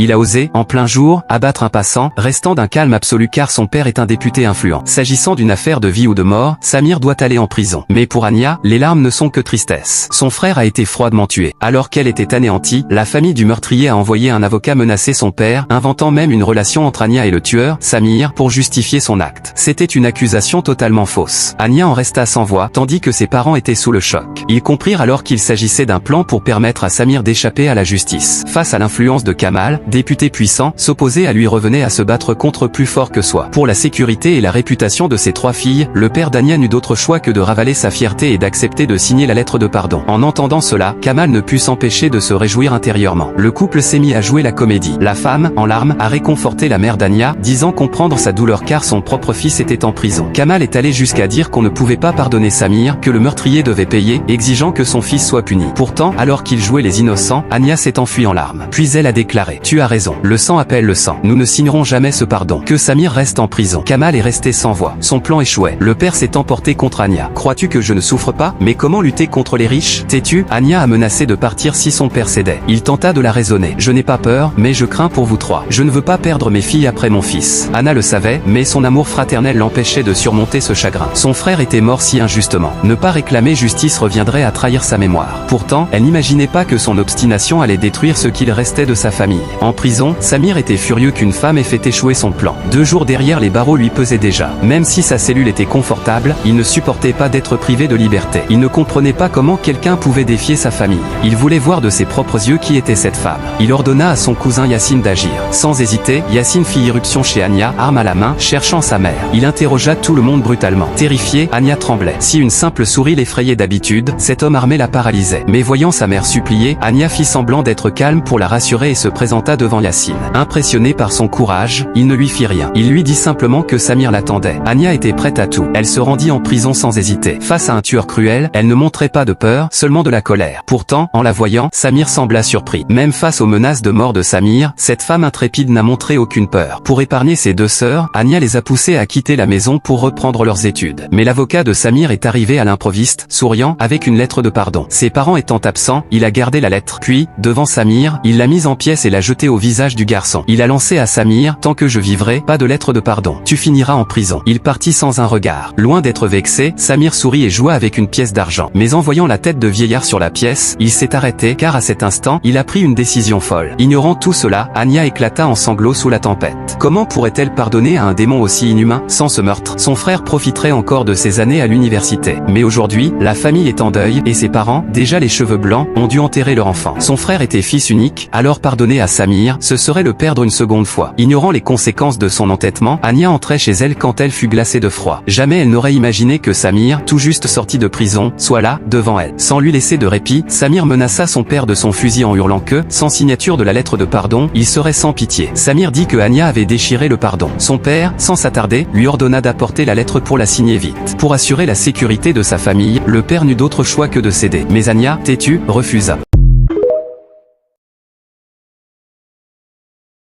Il a osé, en plein jour, abattre un passant, restant d'un calme absolu car son père est un député influent. S'agissant d'une affaire de vie ou de mort, Samir doit aller en prison. Mais pour Ania, les larmes ne sont que tristesse. Son frère a été froidement tué. Alors qu'elle était anéantie, la famille du meurtrier a envoyé un avocat menacer son père, inventant même une relation entre Ania et le tueur, Samir, pour justifier son acte. C'était une accusation totalement fausse. Ania en resta sans voix, tandis que ses parents étaient sous le choc. Ils comprirent alors qu'il s'agissait d'un plan pour permettre à Samir d'échapper à la justice. Face à l'influence de Kamal, député puissant, s'opposer à lui revenait à se battre contre plus fort que soi. Pour la sécurité et la réputation de ses 3 filles, le père d'Ania n'eut d'autre choix que de ravaler sa fierté et d'accepter de signer la lettre de pardon. En entendant cela, Kamal ne put s'empêcher de se réjouir intérieurement. Le couple s'est mis à jouer la comédie. La femme, en larmes, a réconforté la mère d'Ania, disant comprendre sa douleur car son propre fils était en prison. Kamal est allé jusqu'à dire qu'on ne pouvait pas pardonner Samir, que le meurtrier devait payer, exigeant que son fils soit puni. Pourtant, alors qu'il jouait les innocents, Ania s'est enfuie en larmes. Puis elle a déclaré: tu as raison, le sang appelle le sang. Nous ne signerons jamais ce pardon. Que Samir reste en prison. Kamal est resté sans voix. Son plan échouait. Le père s'est emporté contre Ania. Crois-tu que je ne souffre pas? Mais comment lutter contre les riches? T'es-tu? Ania a menacé de partir si son père cédait. Il tenta de la raisonner. Je n'ai pas peur, mais je crains pour vous 3. Je ne veux pas perdre mes filles après mon fils. Anna le savait, mais son amour fraternel l'empêchait de surmonter ce chagrin. Son frère était mort si injustement. Ne pas réclamer justice reviendrait à trahir sa mémoire. Pourtant, elle n'imaginait pas que son obstination allait détruire ce qu'il restait de sa famille. En prison, Samir était furieux qu'une femme ait fait échouer son plan. 2 jours derrière les barreaux lui pesaient déjà. Même si sa cellule était confortable, il ne supportait pas d'être privé de liberté. Il ne comprenait pas comment quelqu'un pouvait défier sa famille. Il voulait voir de ses propres yeux qui était cette femme. Il ordonna à son cousin Yassine d'agir. Sans hésiter, Yassine fit irruption chez Ania, arme à la main, cherchant sa mère. Il interrogea tout le monde brutalement. Terrifiée, Ania tremblait. Si une simple souris l'effrayait d'habitude, cet homme armé la paralysait. Mais voyant sa mère supplier, Ania fit semblant d'être calme pour la rassurer et se présenta devant Yassine. Impressionné par son courage, il ne lui fit rien. Il lui dit simplement que Samir l'attendait. Ania était prête à tout. Elle se rendit en prison sans hésiter. Face à un tueur cruel, elle ne montrait pas de peur, seulement de la colère. Pourtant, en la voyant, Samir sembla surpris. Même face aux menaces de mort de Samir, cette femme intrépide n'a montré aucune peur. Pour épargner ses 2 sœurs, Ania les a poussées à quitter la maison pour reprendre leurs études. Mais l'avocat de Samir est arrivé à l'improviste, souriant, avec une lettre de pardon. Ses parents étant absents, il a gardé la lettre. Puis, devant Samir, il l'a mise en pièces et l'a jetée au visage du garçon. Il a lancé à Samir: tant que je vivrai, pas de lettre de pardon. Tu finiras en prison. Il partit sans un regard. Loin d'être vexé, Samir sourit et joua avec une pièce d'argent. Mais en voyant la tête de vieillard sur la pièce, il s'est arrêté car à cet instant, il a pris une décision folle. Ignorant tout cela, Ania éclata en sanglots sous la tempête. Comment pourrait-elle pardonner à un démon aussi inhumain? Sans ce meurtre, son frère profiterait encore de ses années à l'université. Mais aujourd'hui, la famille est en deuil et ses parents, déjà les cheveux blancs, ont dû enterrer leur enfant. Son frère était fils unique, alors pardonner à Samir, ce serait le perdre une seconde fois. Ignorant les conséquences de son entêtement, Ania entrait chez elle quand elle fut glacée de froid. Jamais elle n'aurait imaginé que Samir, tout juste sorti de prison, soit là, devant elle. Sans lui laisser de répit, Samir menaça son père de son fusil en hurlant que, sans signature de la lettre de pardon, il serait sans pitié. Samir dit que Ania avait déchiré le pardon. Son père, sans s'attarder, lui ordonna d'apporter la lettre pour la signer vite. Pour assurer la sécurité de sa famille, le père n'eut d'autre choix que de céder. Mais Ania, têtue, refusa.